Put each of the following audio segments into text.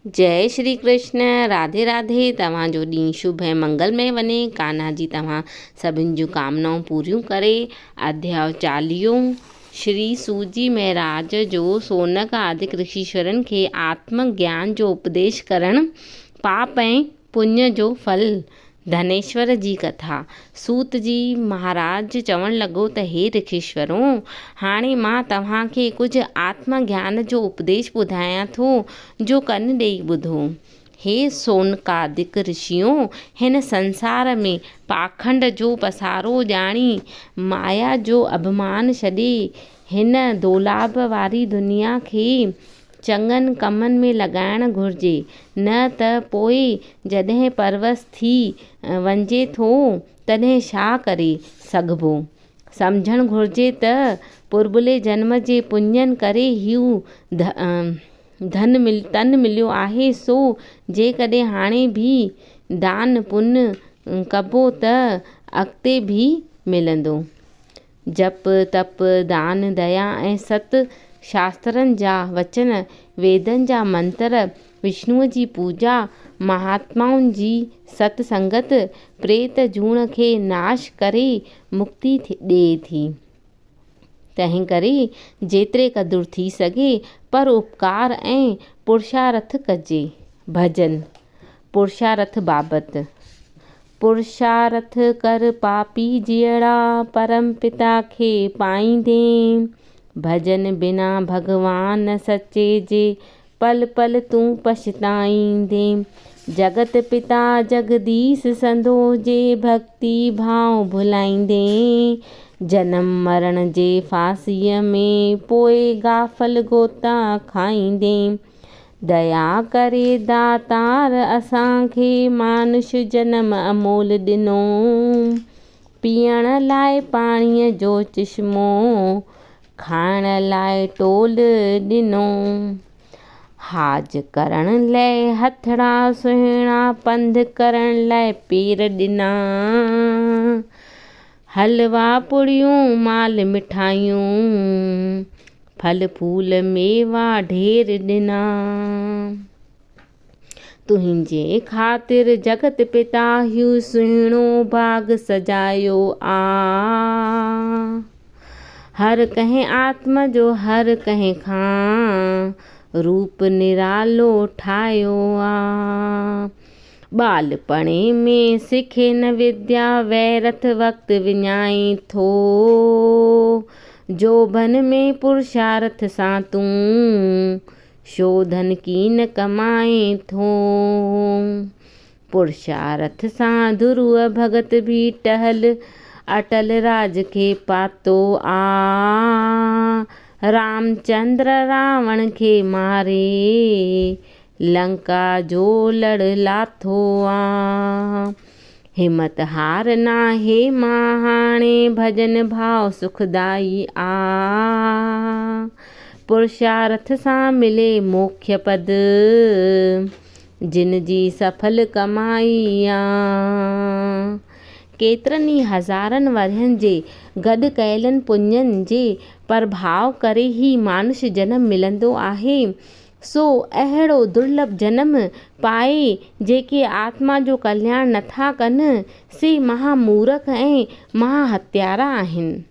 जय श्री कृष्ण। राधे राधे। तव्हांजो ॾींहुं शुभ ऐं मंगलमय वञे। कान्हा जी तव्हां सभिनि जूं कामनाऊं पूरियूं करे। अध्याय 40। श्री सूजी महाराज जो सोनक आदि ऋषीश्वरनि खे आत्मज्ञान जो उपदेश करणु, पाप ऐं पुण्य जो फल। धनेश्वर जी कथा। सूत जी महाराज चवणु लॻो त हे ऋषीश्वरो, हाणे मां तव्हांखे कुझु आत्मज्ञान जो उपदेश ॿुधायां थो, जो कन ॾेई ॿुधो। हे सोनकादिक ऋषियों, हिन संसार में पाखंड जो पसारो ॼाणी माया जो अभिमान छॾे हिन दोलाभ वारी दुनिया खे चङनि कमनि में लॻाइणु घुरिजे, न त पोइ जॾहिं परवस थी वञिजे थो तॾहिं छा करे सघिबो। सम्झणु घुरिजे त पुर्बले जन्म जे पुञनि करे ई तन मिलियो आहे, सो जेकॾहिं हाणे बि दान पुण्य कबो त अॻिते बि मिलंदो। जप तप दान दया ऐं सत शास्त्रनि जा वचन, वेदनि जा मंत्र, विष्णुअ जी पूजा, महात्माउनि जी सतसंगत प्रेत जूण खे नाश करे मुक्ति ॾिए थी। तंहिं करे जेतिरे क़दुरु थी सघे परोपकार ऐं पुरुषार्थ कजे। भजन। पुरुषार्थ बाबति। पुरुषार्थ कर पापी जियड़ा, परम पिता खे पाईंदे। भजन बिना भगवान सचे जे, पल पल तूं पछताईंदे। जगत पिता जगदीश संदो जे, भक्ति भाव भुलाईंदे। जनम मरण जे फांसीअ में, पोइ गाफल गोता खाईंदे। दया करे दातार असांखे, मानुष जनम अमोल ॾिनो। पीअण लाइ पाणीअ जो चश्मो, खाइण लाइ टोल ॾिनो। हाज करण लाइ हथड़ा सुहिणा, पंधु करण लाइ पेर ॾिना। हलवा पुड़ियूं माल मिठाइयूं, फल फूल मेवा ढेर ॾिना। तुंहिंजे ख़ातिर जगत पिता हू सुहिणो बाग सजायो आ। हर कंहिं आत्मा जो हर कंहिं खां, रूप निरालो ठाहियो आ। ॿालपणे में सिखे न विद्या, वैरथ वक़्तु विञाई थो। जोबन में पुरुषार्थ सां तूं, शोधन कीन कमाए थो। पुरुषार्थ सां ध्रुव भगत भी टहल, अटल राज खे पातो आ। रामचंद्र रावण खे मारे, लंका जो लड़ लाथो आ। हिम्मत हार नाहे मां हाणे, भजन भाव सुखदाई आ। पुरुषार्थ सां मिले मोक्ष पद, जिन जी सफल कमाई आ। केतिरनि ई हज़ारनि वरहनि जे गॾु कयलनि पुञनि जे प्रभाव करे ई मानुष जनम मिलंदो आहे। सो अहिड़ो दुर्लभ जनम पाए जेके आत्मा जो कल्याण नथा कनि, से महामूर्ख ऐं महाहत्यारा आहिनि।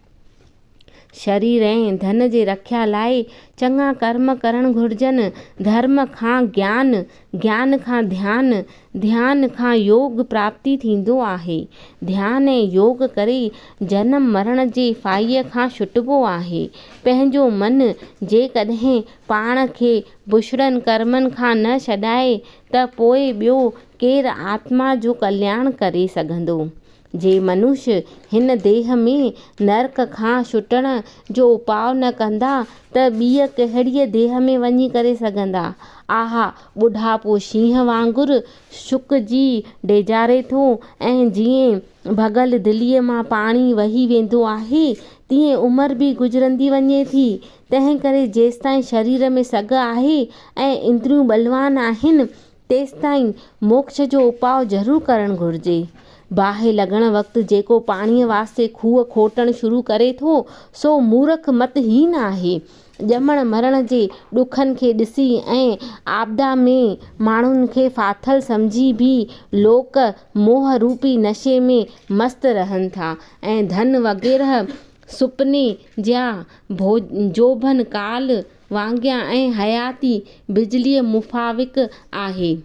शरीर ऐं धन जे रखिया लाइ चङा कर्म करणु घुरिजनि। धर्म खां ज्ञान, ज्ञान खां ध्यान, ध्यान खां योग प्राप्ति थींदो आहे। ध्यान ऐं योग करे जनम मरण जे फाईअ खां छुटिबो आहे। पंहिंजो मन जेकॾहिं पाण खे बुछड़नि कर्मनि खां न छॾाए, त पोइ ॿियो केरु आत्मा जो कल्याण करे सघंदो। जे मनुष्य हिन देह में नरक खां छुटण जो उपाउ न कंदा, त ॿीअ कहिड़ीअ देह में वञी करे सघंदा। आहा, ॿुढापो शींहं वांगुरु शुकजी डेजारे थो, ऐं जीअं भॻल दिलीअ मां पाणी वही वेंदो आहे, तीअं उमिरि बि गुज़रंदी वञे थी। तंहिं करे जेसिताईं शरीर में सघ आहे ऐं इंद्रियूं बलवान आहिनि, तेसिताईं मोक्ष जो उपाउ ज़रूरु करणु घुरिजे। बाहि लॻण वक़्तु जेको पाणीअ वास्ते खूह खोटणु शुरू करे थो, सो मूर्ख मतहीन आहे। ॼमण मरण जे ॾुखनि खे ॾिसी ऐं आपदा में माण्हुनि खे फाथल सम्झी बि लोक मोह रूपी नशे में मस्तु रहनि था ऐं धन वग़ैरह सुपने जा जोभन काल वांगिया ऐं हयाती बिजलीअ मुफ़ाविक आहे।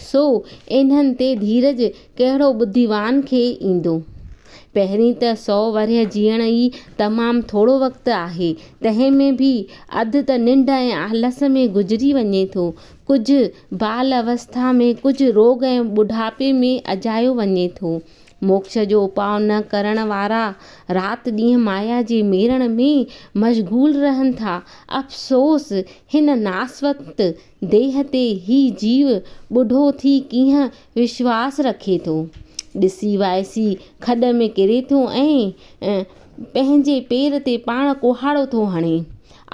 सो इन्हनि ते धीरज कहिड़ो ॿुद्धिवान खे ईंदो। पहिरीं त 100 वरह जीअण ई तमामु थोरो वक़्तु आहे, तंहिं में बि अधु त निंड ऐं आलस में गुज़री वञे थो। कुझु बाल अवस्था में, कुझु रोग ऐं ॿुढापे में अजायो वञे थो। मोक्ष जो उपाउ न करण वारा राति ॾींहं माया जे मेरण में मशगूल रहनि था। अफ़सोस हिन नासवत देह ते ही जीव ॿुढो थी कीअं विश्वास रखे थो। ॾिसी वाइसी खॾ में किरे थो ऐं पंहिंजे पेर ते पाण कुहाड़ो थो हणे।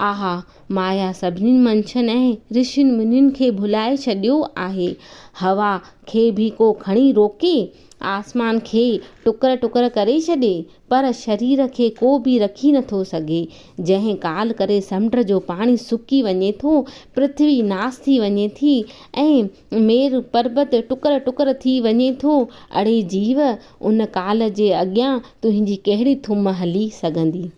आहा, माया सभिनी मंछनि ऐं ऋषियुनि मुनियुनि खे भुलाए छॾियो आहे। हवा खे बि को खणी रोके, आसमान खे टुकर टुकर करे छॾे, पर शरीर खे को बि रखी नथो सघे। जंहिं काल करे समुंड जो पाणी सुकी वञे थो, पृथ्वी नास थी वञे थी ऐं मेरु पर्वत टुकर टुकर थी वञे थो, अड़े जीव, उन काल जे अॻियां तुंहिंजी कहिड़ी थुम हली सघंदी।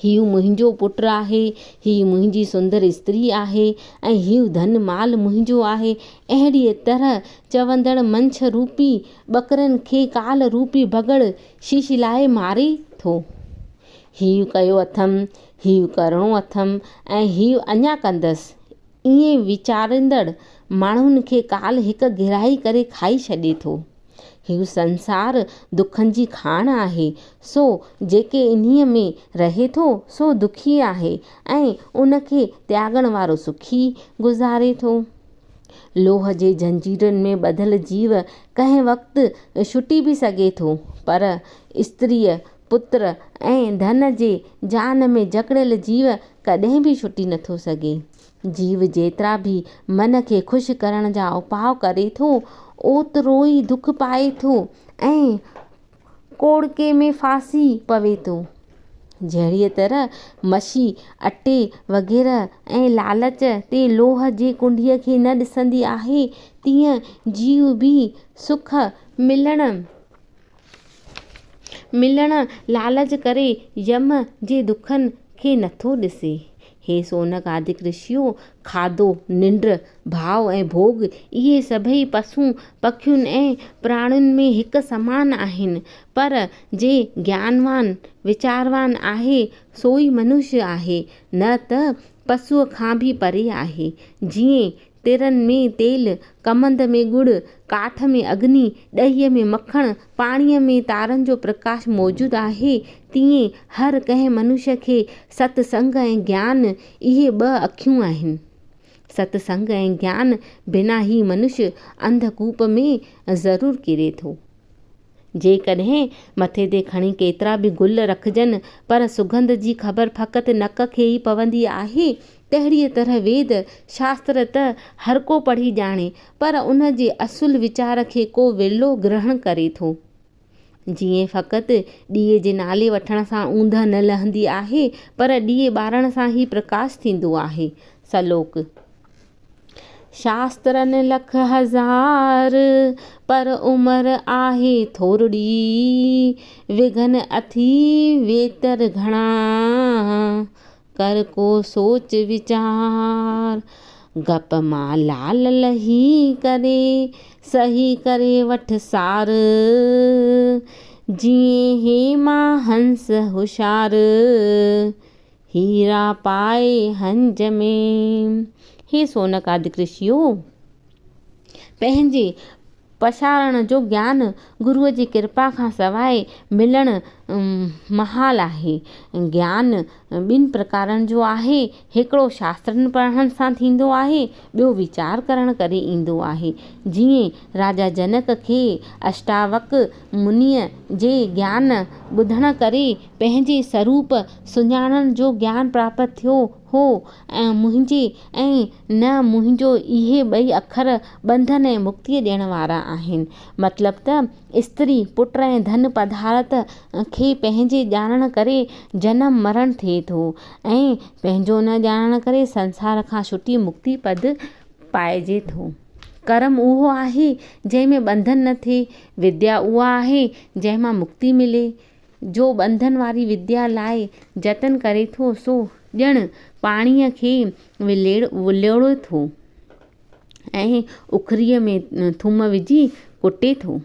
हीउ मुंहिंजो पुटु आहे, हीउ मुंहिंजी सुंदर स्त्री आहे ऐं हीउ धन माल मुंहिंजो आहे। अहिड़ीअ तरह चवंदड़ मंछ रूपी ॿकरनि खे काल रूपी भगड़ शीशिलाए मारे थो। हीउ कयो अथमि, हीउ करिणो अथमि ऐं हीउ अञा कंदसि। ईअं वीचारींदड़ माण्हुनि खे काल हिकु गिराई करे खाई छॾे थो। हीउ संसार दुखनि जी खाण आहे, सो जेके इन्हीअ में रहे थो सो दुखी आहे ऐं उनखे त्यागण वारो सुखी गुज़ारे थो। लोह जे जंजीरनि में ॿधल जीव कंहिं वक़्तु छुटी बि सघे थो, पर स्त्रीअ, पुत्र ऐं धन जे जान में जकड़ियल जीव कॾहिं बि छुटी नथो सघे। जीव जेतिरा बि मन खे ख़ुशि करण जा उपाउ करे थो, ओतिरो ई दुख पाए थो ऐं कोड़के में फासी पवे थो। जहिड़ीअ तरह मशी, अटे वग़ैरह ऐं लालच ते लोह जे कुंडीअ खे न ॾिसंदी आहे, तीअं जीव बि सुख मिलण लालच करे यम जे दुखनि खे नथो ॾिसे। हे सोनक आदिक ऋषियो, खाधो, निंड, भाव ऐं भोग इहे सभई पशु पखियुनि ऐं प्राणियुनि में हिकु समान आहिनि, पर जे ज्ञानवान वीचारवान आहे सो ई मनुष्य आहे, न त पशुअ खां बि परे आहे। जीअं तिरनि में तेल, कमंद में गुड़, काठ में अग्नि, ॾहीअ में मखण, पाणीअ में तारनि जो प्रकाश मौजूदु आहे, तीअं हर कंहिं मनुष्य खे सत्संग ऐं ज्ञान इहे 2 अखियूं आहिनि। सत्संग ऐं ज्ञान बिना ही मनुष्य अंधकूप में ज़रूरु किरे थो। जेकॾहिं मथे ते खणी केतिरा बि गुल रखजनि, पर सुगंध जी ख़बर फ़क़ति नक खे ई पवंदी आहे, तहिड़ीअ तरह वेद शास्त्र त हर को पढ़ी ॼाणे, पर उन जे असुल वीचार खे को विरलो ग्रहण करे थो। जीअं फ़क़ति ॾीए जे नाले वठण सां ऊंद न लहंदी आहे, पर ॾीए ॿारण सां ई प्रकाश थींदो आहे। सलोक। शास्त्रनि लख हज़ार, पर उमिरि आहे थोरड़ी, विघन अथी वेतर घणा, कर को सोच वीचार, गप मां लाल लही करे, सही करे वठ सार, जीअं हे मां हंस होशियार, हीरा पाए हंज में। हे सोनक आदिक ऋषियो, पंहिंजे पछाड़ण जो ज्ञान गुरुअ जी कृपा खां सवाइ मिलणु महाल आहे। ज्ञान 2 प्रकारनि जो आहे। हिकिड़ो शास्त्रनि पढ़ण सां थींदो आहे, ॿियो वीचार करण करे ईंदो आहे। जीअं राजा जनक खे अष्टावक मुनीअ जे ज्ञान ॿुधण करे पंहिंजे स्वरूप सुञाणण जो ज्ञान प्राप्त थियो हो, ऐं मुंहिंजे ऐं न मुंहिंजो इहे 2 अखर बंधन ऐं मुक्तिअ ॾियण वारा आहिनि। मतिलब त स्त्री, पुट ऐं धन पदार्थ खे पंहिंजे ॼाणण करे जनम मरण थिए थो ऐं पंहिंजो न ॼाणण करे संसार खां छुटी मुक्ति पद पाइजे थो। कर्म उहो आहे जंहिंमें बंधन न थिए, विद्या उहा आहे जंहिंमां मुक्ति मिले। जो बंधन वारी विद्या लाइ जतन करे थो सो ॼण पाणीअ खे विलोड़े थो ऐं उखरीअ में थूम विझी कुटे थो,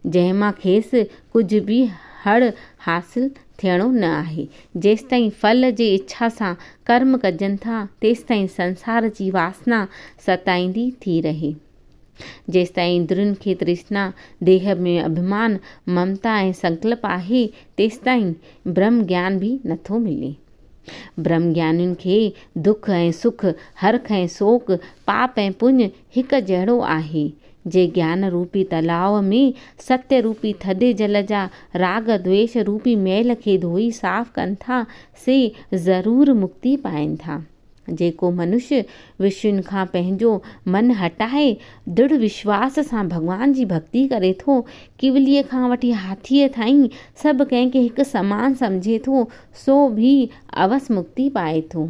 जंहिंमां खेसि कुझु बि हड़ हासिल थियणो न आहे। जेसिताईं फल जे इच्छा सां कर्म कजनि था तेसिताईं संसार जी वासना सताईंदी थी रहे। जेसिताईं इंद्रियुनि खे तृष्णा, देह में अभिमान, ममता ऐं संकल्प आहे तेसिताईं ब्रह्म ज्ञान बि नथो मिले। ब्रह्म ज्ञानियुनि खे दुख ऐं सुख, हर्ख ऐं शोक, पाप ऐं पुण्य हिकु जहिड़ो आहे। जे ज्ञान रूपी तलाव में सत्य रूपी थधे जल जा राग द्वेष रूपी मैल खे धोई साफ़ कनि था से ज़रूरु मुक्ति पाइनि था। जेको मनुष्य विषयुनि खां पंहिंजो मन हटाए दृढ़ विश्वास सां भॻवान जी भक्ति करे थो, किवलीअ खां वठी हाथीअ ताईं सभु कंहिंखे हिकु समान सम्झे थो, सो बि अवसि मुक्ति पाए थो।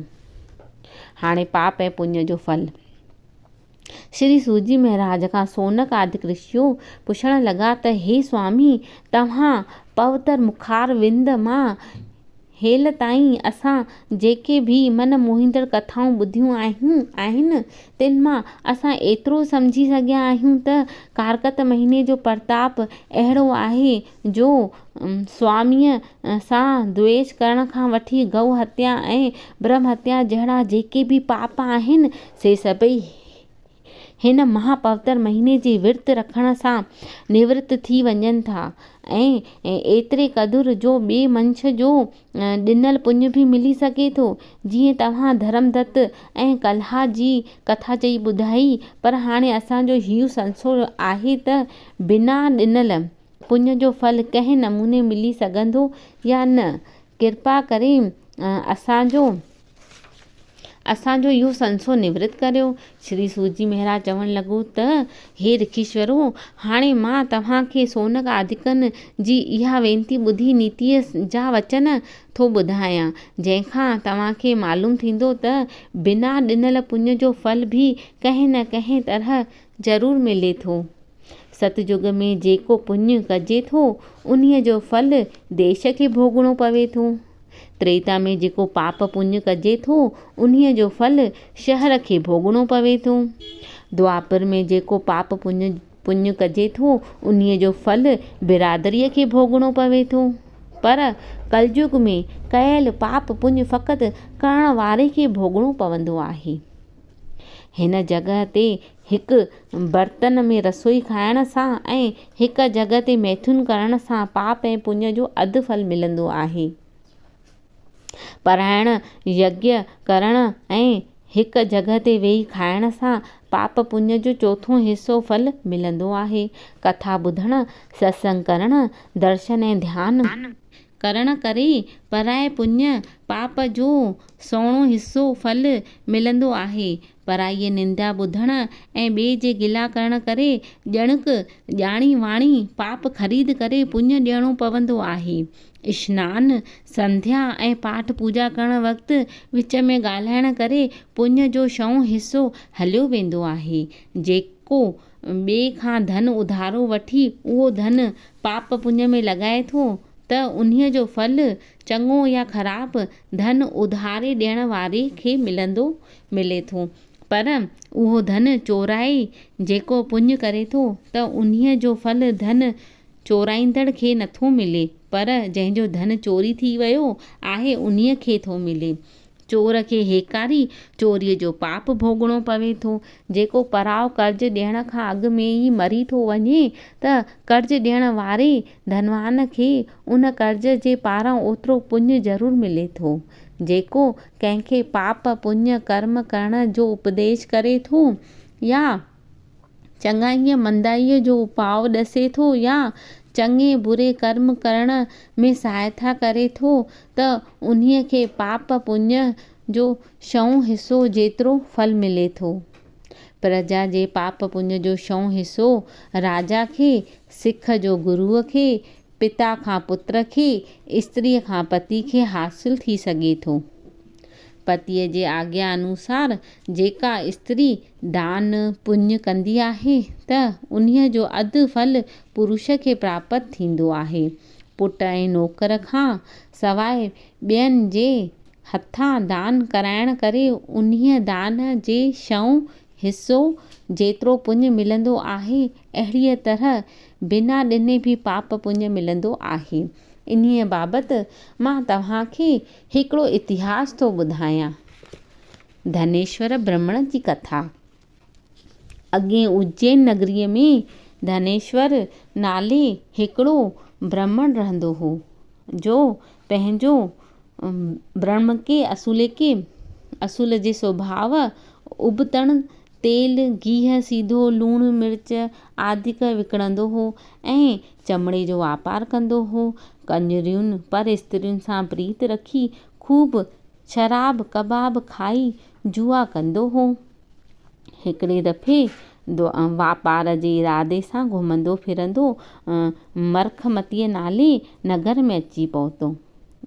हाणे पाप ऐं पुण्य जो फल। श्री सूजी महाराज खां सोनक आदि ऋषियों पुछण लॻा त हे स्वामी, तव्हां पवित्र मुखार विंद मां हेल ताईं असां जेके बि मन मोहींदड़ कथाऊं ॿुधियूं आहिनि तिन मां असां एतिरो सम्झी सघिया आहियूं त कारकत महीने जो प्रताप अहिड़ो आहे जो स्वामीअ सां द्वेष करण खां वठी गौ हत्या ऐं ब्रह्म हत्या जहिड़ा जेके बि पाप आहिनि से सभई हिन महापवित्र महीने जे विर्त रखण सां निवृत्त थी वञनि था ऐं एतिरे क़दुरु जो ॿिए मंछ जो ॾिनल पुण्य बि मिली सघे थो। जीअं तव्हां धर्मदत्त ऐं कल्हा जी कथा चई ॿुधाई, पर हाणे असांजो हीउ संसो आहे त बिना ॾिनल पुण्य जो फल कंहिं नमूने मिली सघंदो या न। कृपा करे असांजो इहो संसो निवृत्त करियो। श्री सूजी महाराज चवण लॻो त हे ऋषीश्वरो, हाणे मां तव्हांखे सोनक आदिकनि जी इहा वेनती ॿुधी नीतिअ जा वचन थो ॿुधायां, जंहिंखां तव्हांखे मालूम थींदो त बिना ॾिनल पुण्य जो फल बि कंहिं न कंहिं तरह ज़रूरु मिले थो। सतयुग में जेको पुण्य कजे थो उन्हीअ जो फल देश खे भोगणो पवे थो। त्रेता में जेको पाप पुण्य कजे थो उन्हीअ जो फल शहर खे भोगणो पवे थो। द्वापर में जेको पाप पुण्य कजे थो उन्हीअ जो फल बिरादरीअ खे भोगणो पवे थो। पर कलयुग में कयल पाप पुण्य फ़क़ति करण वारे खे भोगणो पवंदो आहे। हिन जॻह ते हिकु बर्तन में रसोई खाइण सां ऐं हिकु जॻह ते मैथुन करण सां पाप ऐं पुण्य जो अधु फल मिलंदो आहे। परायण यज्ञ करण ऐं हिकु जॻह ते वेही खाइण सां पाप पुण्य जो चोथों हिसो फल मिलंदो आहे। कथा ॿुधण, सत्संग करण, दर्शन ऐं ध्यान करण करे पराए पुण्य पाप जो सोणो हिसो फल मिलंदो आहे। पराईअ निंदा ॿुधण ऐं ॿिए जे गिला करण करे ॼणक ॼाणी वाणी पाप ख़रीद करे पुण्य ॾियणो पवंदो आहे। स्नान, संध्या ऐं पाठ पूजा करण वक़्तु विच में ॻाल्हाइण करे पुण्य जो छहों हिसो हलियो वेंदो आहे। जेको ॿिए खां धन उधारो वठी उहो धन पाप पुण्य में लॻाए थो त उन्हीअ जो फल चङो या ख़राबु धन उधारे ॾियण वारे खे मिले थो। पर उहो धन चोराए जेको पुण्य करे थो त उन्हीअ जो फल धन चोराईंदड़ खे नथो मिले, पर जंहिंजो धन चोरी थी वियो आहे उन्हीअ खे थो मिले। चोर खे हेकारी चोरीअ जो पाप भोगणो पवे थो। जेको पराओ कर्ज़ ॾियण खां अॻु में ई मरी थो वञे त कर्ज़ ॾियण वारे धनवान खे उन कर्ज़ जे पारां ओतिरो पुण्य ज़रूरु मिले थो। जेको कंहिंखे पाप पुण्य कर्म करण जो उपदेश करे थो या चङाईअ मंदाईअ जो उपाउ ॾसे थो या चङे बुरे कर्म करण में सहायता करे थो त उन्हीअ खे पाप पुण्य जो छहों हिसो जेतिरो फल मिले थो। प्रजा जे पाप पुण्य जो छहों हिसो राजा खे, सिख जो गुरूअ खे, पिता खां पुत्र खे, स्त्रीअ खां पति खे हासिल थी सघे थो। पतीअ जे आज्ञा अनुसार जेका स्त्री दान पुण्य कंदी आहे त उन्हीअ जो अधु फल पुरुष खे प्राप्त थींदो आहे। पुट ऐं नौकर खां सवाइ ॿियनि जे हथां दान कराइण करे उन्हीअ दान जे शऊं हिसो जेतिरो पुण्य मिलंदो आहे, अहिड़ीअ तरह बिना ॾिने बि पाप पुण्य मिलंदो आहे। इन्हीअ बाबति मां तव्हांखे हिकिड़ो इतिहास थो ॿुधायां। धनेश्वर ब्राह्मण जी कथा। अॻे उज्जैन नगरीअ में धनेश्वर नाले हिकिड़ो ब्राह्मण रहंदो हो, जो पंहिंजो ब्रह्म के असूल जे स्वभाव उबतण तेल गिह सीधो लूणु मिर्च आदिक विकिणंदो हो ऐं चमड़े जो वापारु कंदो हो। कंजरियुनि पर स्त्रियुनि सां प्रीत रखी खूब शराब कबाब खाई जुआ कंदो हो। हिकिड़े दफ़े वापार जे इरादे सां घुमंदो फिरंदो मरखमतीअ नाले नगर में अची पहुतो,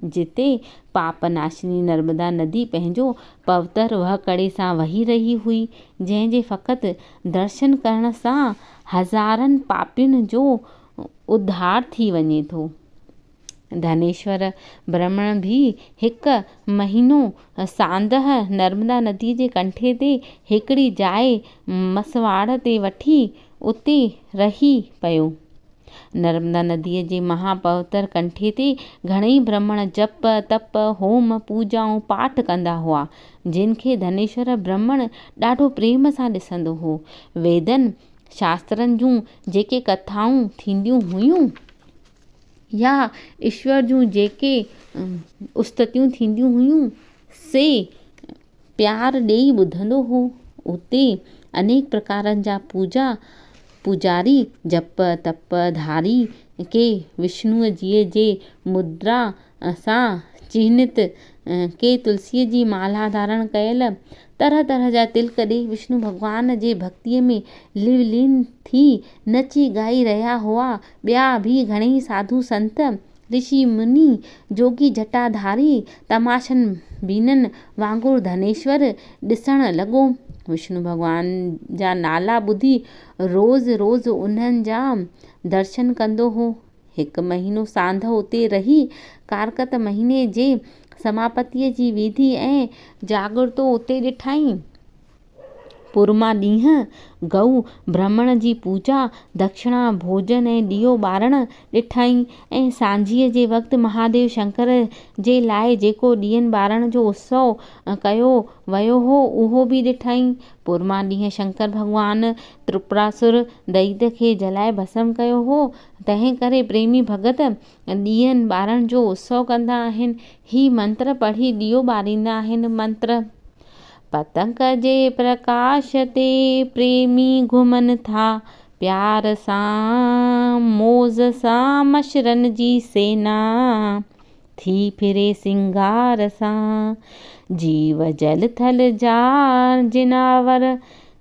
जिते पापनाशिनी नर्मदा नदी पंहिंजो पवित्र वह कड़े सां वही रही हुई, जंहिंजे फ़क़ति दर्शन करण सां हज़ारनि पापियुनि जो उद्धार थी वञे थो। धनेश्वर ब्राह्मण भी हिकु महीनो सांदह नर्मदा नदीअ जे कंठे ते हिकिड़ी जाइ मसवाड़ ते वठी उते रही पियो। नर्मदा नदीअ जे महापवित्र कंठे ते घणेई ब्राह्मण जप तप होम पूजाऊं पाठ कंदा हुआ, जिन खे धनेश्वर ब्राह्मण ॾाढो प्रेम सां ॾिसंदो हो। वेदनि शास्त्रनि जूं जेके कथाऊं थींदियूं हुयूं या ईश्वर जूं जेके उस्ततियूं थींदियूं हुयूं, से प्यार ॾेई ॿुधंदो हो। उते अनेक प्रकारनि जा पुजारी जप तप धारी के विष्णुअ जी जे मुद्रा सां चिन्हित के तुलसीअ जी माला धारण कयल तरह तरह जा तिलक ॾेई विष्णु भॻवान जे भक्तीअ में लिवलीन थी नची ॻाई रहिया हुआ। ॿिया भी घणेई साधु संत ऋषि मुनि जोगी जटाधारी तमाशनि बीननि वांगुरु धनेश्वर ॾिसण लॻो। विष्णु भॻवान जा नाला ॿुधी रोज़ रोज़ उन्हनि जा दर्शन कंदो हो। हिकु महीनो सांध उते रही कारकत महीने जे समापतीअ जी विधि ऐं जागरतो उते ॾिठाई। पुरमा ॾींहुं गऊ ब्राह्मण जी पूजा दक्षिणा भोजन ऐं ॾीओ ॿारण ॾिठाई ऐं सांझीअ जे वक़्तु महादेव शंकर जे लाइ जेको ॾीयनि ॿारण जो उत्सव कयो वियो हो, उहो बि ॾिठाई। पुरमा ॾींहुं शंकर भॻवान त्रिपुरासुर दैत्य खे जलाए भस्म कयो हो, तंहिं करे प्रेमी भॻत ॾीयनि ॿारण जो उत्सव कंदा आहिनि। ही मंत्र पढ़ी ॾीओ ॿारींदा आहिनि। मंत्र: पतंग जे प्रकाश ते प्रेमी घुमनि था, प्यार सां मौज सां मशरन जी सेना थी फिरे सिंगार सां। जीव जल थल जा जिनावर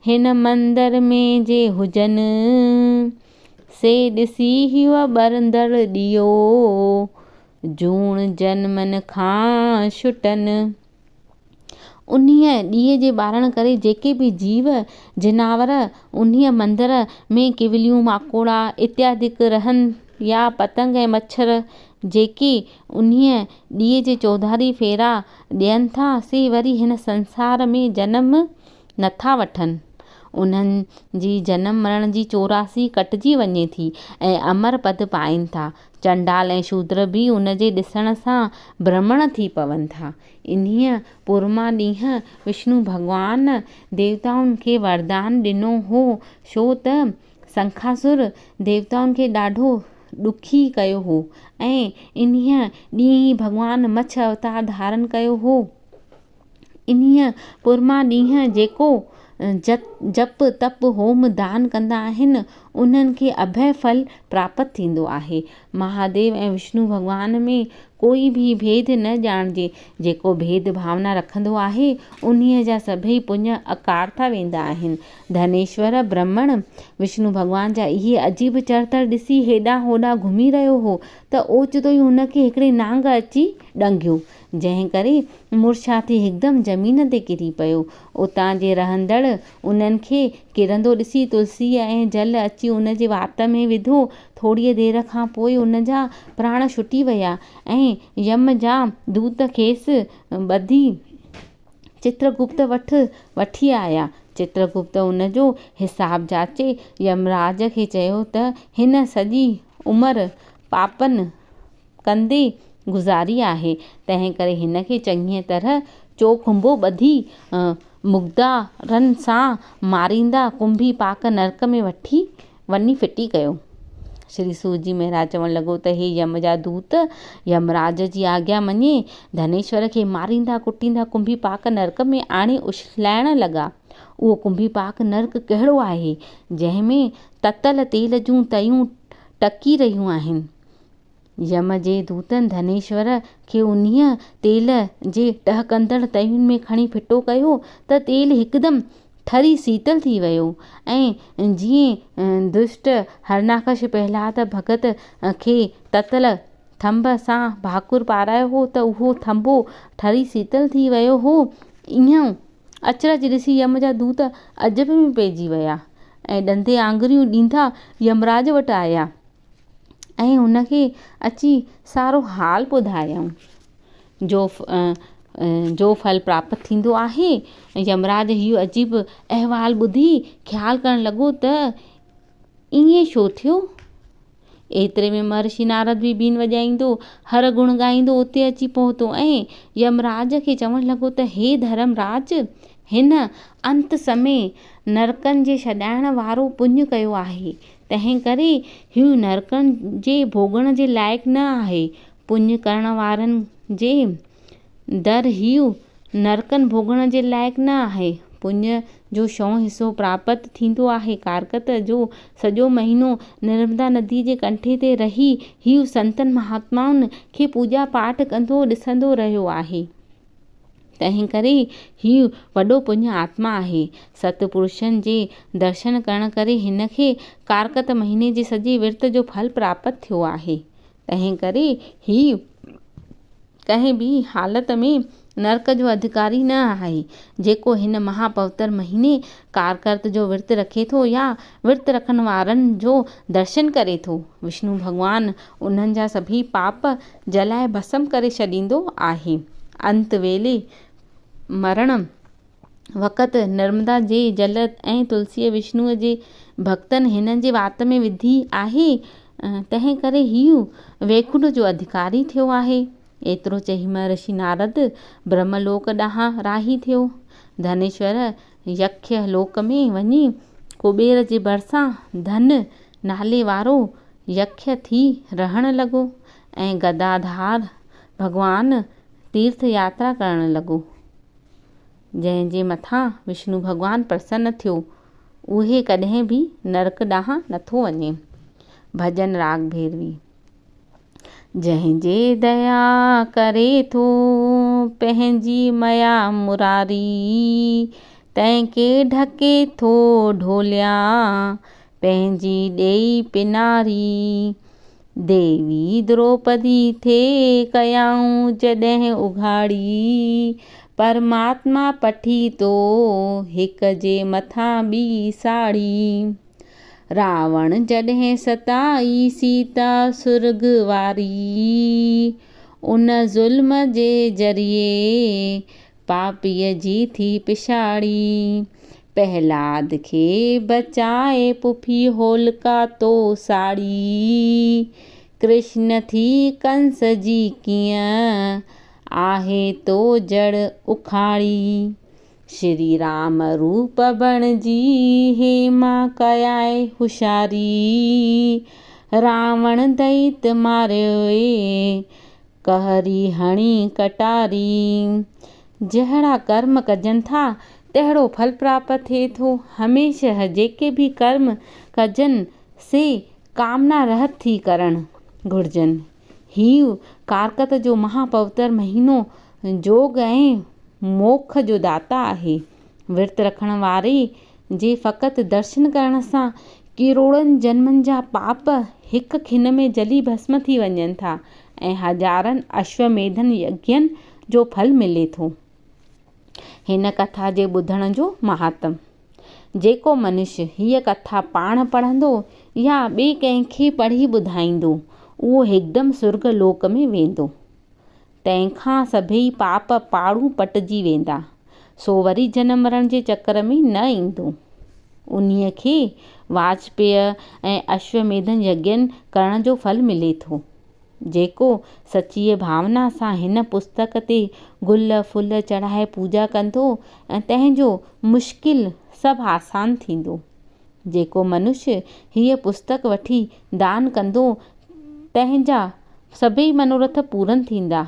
हिन मंदर में जे हुजनि, से ॾिसी हुअ ॿरंदड़ ॾीओ जूण जनमन खां छुटनि। उन्हीअ ॾीए जे ॿारण करे जेके बि जीव जिनावर उन्हीअ मंदर में किवलियूं माकोड़ा इत्यादिक रहनि या पतंग ऐं मच्छर जेके उन्हीअ ॾीए जे चौधारी फेरा ॾियनि था, से वरी हिन संसार में जनम नथा वठनि। उन्हनि जी जनम मरण जी 84 कटिजी वञे थी ऐं अमर पद पाइनि था। चंडाल ऐं शूद्र बि उन जे ॾिसण सां ब्राह्मण थी पवनि था। इन्हीअ पुरमा ॾींहुं विष्णु भॻवान देवताउनि खे वरदान ॾिनो हो, छो त संखासुर देवताउनि खे ॾाढो ॾुखी कयो हो ऐं इन्हीअ ॾींहुं ई भॻवान मच्छ अवतार धारण कयो हो। इन्हीअ पुरमा ॾींहुं जेको जप तप होम दान कंदा आहिनि, उन्हनि खे अभय फल प्राप्त थींदो आहे। महादेव ऐं विष्णु भॻवान में कोई बि भेद न ॼाणिजे। जेको भेद भावना रखंदो आहे उन्हीअ जा सभई पुञ अकारथा वेंदा आहिनि। धनेश्वर ब्राह्मण विष्णु भॻवान जा इहे अजीब चरित्र ॾिसी हेॾां होॾां घुमी रहियो हो त ओचितो ई हुनखे हिकिड़े नांग अची ॾंगियो, जंहिं करे मूर्छा थी हिकदमि ज़मीन ते किरी पियो। उतां जे रहंदड़ उन्हनि खे किरंदो ॾिसी तुलसीअ ऐं जल अची उन जे वात में विधो। थोड़ीअ देरि खां पोइ उन जा प्राण छुटी विया ऐं यम जा दूत खेसि ॿधी चित्रगुप्त वठी आया। चित्रगुप्त उन जो हिसाब जाचे यमराज खे चयो त हिन सॼी उमिरि पापनि कंदे गुज़ारी आहे, तंहिं करे हिन खे चङीअ तरह चोखुंबो ॿधी मुग्धारनि सां मारींदा कुंभी पाक नरक में वञी फिटी कयो। श्री सूत जी महाराज चवणु लॻो त हे यम जा दूत यमराज जी आज्ञा मञे धनेश्वर खे मारींदा कुटींदा कुंभी पाक नरक में आणे उछलाइण लॻा। उहो कुंभी पाक नरक कहिड़ो आहे जंहिंमें ततल तेल जूं तयूं टकी रहियूं आहिनि। यम जे दूतनि धनेश्वर खे उन्हीअ तेल जे टहकंदड़ तयुनि में खणी फिटो कयो त तेल हिकदमि ठरी शीतल थी वियो ऐं जीअं दुष्ट हरनाकश प्रहलाद भगत खे ततल थंब सां भाकुर पारायो हो त उहो थंबो ठरी शीतल थी वियो हो। ईअं अचरज ॾिसी यम जा दूत अजब में पइजी विया ऐं ॾंदे आङुरियूं ॾींदा यमराज वटि आया ऐं हुनखे अची सारो हाल ॿुधायऊं। जो फल प्राप्त थींदो आहे। यमराज इहो अजीब अहवाल ॿुधी ख़्यालु करणु लॻो त ईअं छो थियो। एतिरे में महर्षि नारद बि बीन वॼाईंदो हर गुण ॻाईंदो उते अची पहुतो ऐं यमराज खे चवणु लॻो त हे धर्मराज, हिन अंत समय नरकनि जे छॾाइण वारो पुञ कयो आहे, तंहिं करे हीउ नरकनि जे भोॻण जे लाइक़ु न आहे। पुञ करण वारनि जे दर हीउ नरकनि भोॻण जे लाइक़ु न आहे। पुञ जो 100 हिसो प्राप्त थींदो आहे। कारकत जो सॼो महीनो नर्मदा नदी जे कंठे ते रही हीउ संतनि महात्माउनि खे पूॼा पाठ कंदो ॾिसंदो रहियो आहे, तंहिं करे हीउ वॾो पुञ आत्मा आहे। सतपुरुषनि जे दर्शन करण करे हिन खे कारकत महीने जे सॼे विर्त जो फल प्राप्त थियो आहे। तंहिं करे हीउ कंहिं बि हालत में नरक जो अधिकारी न आहे। जेको हिन महापवित्र महीने कारकत जो विर्त रखे थो या विर्त रखण वारनि जो दर्शन करे थो, विष्णु भॻवान उन्हनि जा सभी पाप जलाए भस्म करे छॾींदो आहे। अंत वेले मरण वक़्तु नर्मदा जे जल ऐं तुलसीअ विष्णुअ जे भक्तनि हिननि जे वात में विधी आहे, तंहिं करे हीउ वैकुंठ जो अधिकारी थियो आहे। एतिरो चई महर्षि नारद ब्रह्मलोक ॾांहुं राही थियो। धनेश्वर यक्ष लोक में वञी कुबेर जे भरिसां धन नाले वारो यक्ष थी रहण लॻो ऐं गदाधार भॻवान तीर्थ यात्रा करण लॻो। जंहिंजे मथां विष्णु भॻवान प्रसन्न थियो उहे कॾहिं बि नरक ॾांहुं नथो वञे। भॼन राग भैरवी। जंहिंजे दया करे थो पंहिंजी मया मुरारी, तंहिंखे ढके थो ढोलिया पंहिंजी ॾेई पिनारी। देवी द्रौपदी थे कयाऊं जॾहिं उघाड़ी, परमात्मा पठी तो हिक जे मथां ॿी साड़ी। रावण जॾहिं सताई सीता सुर्ग वारी, उन ज़ुल्म जे ज़रिए पापीअ जी थी पिछाड़ी। प्रहलाद खे बचाए पुफी होलिका तो साड़ी, कृष्ण थी कंस जी कीअं आहे तो जड़ उखाड़ी। श्री राम रूप बणिजी हेमा कयाए हुशारी, रावण दैत मारियोए कहरी हणी कटारी। जहिड़ा कर्म कजनि था तहिड़ो फल प्राप्त थिए थो। हमेशह जेके बि कर्म कजनि से कामना रहत थी करणु घुरिजनि। हीउ कारकत जो महापवित्र महीनो जोग ऐं मोख जो दाता आहे। विर्त रखण वारे जे फ़क़ति दर्शन करण सां करोड़नि जन्मनि जा पाप हिकु खिन में जली भस्म थी वञनि था ऐं हज़ारनि अश्वमेधन यज्ञनि जो फल मिले थो। हिन कथा जे ॿुधण जो महात्म। जेको मनुष्य हीअ कथा पाण पढ़ंदो या ॿिए कंहिंखे पढ़ी ॿुधाईंदो उहो हिकदमि सुर्ग लोक में वेंदो। तंहिंखां सभई पाप पाड़ू पटिजी वेंदा। सो वरी जनम मरण जे चकर में न ईंदो। उन्हीअ खे वाजपेय ऐं अश्वमेधन यज्ञनि करण जो फल मिले थो। जेको सचीअ भावना सां हिन पुस्तक ते गुल फुल चढ़ाए पूॼा कंदो ऐं तंहिंजो मुश्किल सभु आसान थींदो। जेको मनुष्य हीअ पुस्तक वठी दान कंदो तंहिंजा सभई मनोरथ पूरन थींदा।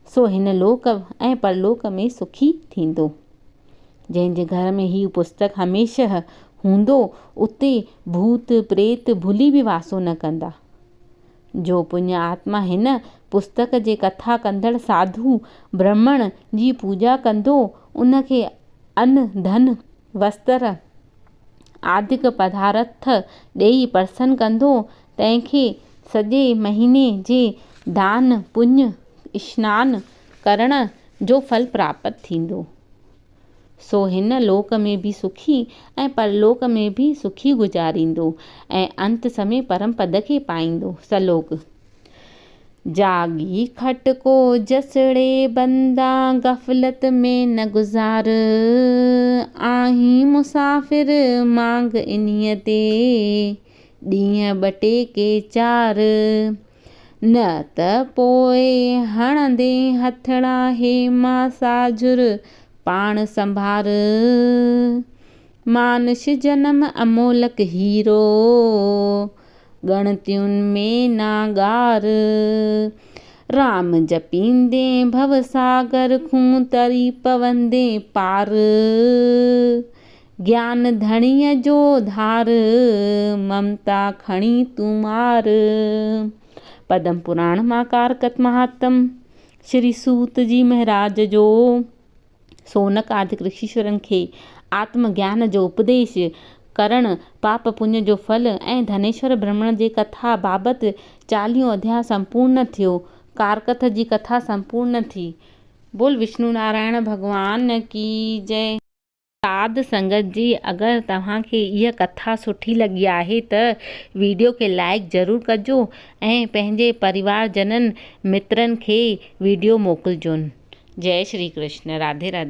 सो हिन लोक ऐं परलोक में सुखी थींदो। जंहिंजे घर में हीअ पुस्तक हमेशह हूंदो उते भूत प्रेत भुली बि वासो न कंदा। जो पुण्य आत्मा हिन पुस्तक जे कथा कंदड़ साधु ब्राह्मण जी पूॼा कंदो उनखे अन्न धन वस्त्र आदिक पदार्थ ॾेई प्रसन्न कंदो तंहिंखे सॼे महीने जे दान पुण्य स्नान करण जो फल प्राप्त थींदो। सो हिन लोक में बि सुखी ऐं परलोक में बि सुखी गुज़ारींदो ऐं अंत समय परम पद खे पाईंदो। सलोक। जागी खटको जसड़े बंदा गफलत में न गुज़ार, आहीं मुसाफ़िर मांग इन्हीअ ते ॾींहं ॿटे के चार, न त पोइ हणंदे हथड़ा हेमा साझुर पाण संभार, मानुष जनम अमोलक हीरो ॻणतियुनि में नागार, राम जपींदे भवसागर खूं तरी पवंदे पार, ज्ञान धणीअ जो धार ममता खणी तूं मार। पद्म पुराण मां कारकत महात्म श्री सूत जी महाराज जो सोनक आदि ऋषिश्वरनि खे आत्मज्ञान जो उपदेश करण पाप पुण्य जो फल ऐं धनेश्वर ब्राह्मण जे कथा बाबति 40 अध्याय संपूर्ण थियो। कारकत जी कथा संपूर्ण थी। बोल विष्णु नारायण भगवान की जय। साध संगत जी अगरि तव्हांखे इहा कथा सुठी लॻी आहे त वीडियो खे लाइक ज़रूरु कजो ऐं पंहिंजे परिवारजननि मित्रनि खे वीडियो मोकिलिजोनि। जय श्री कृष्ण। राधे राधे।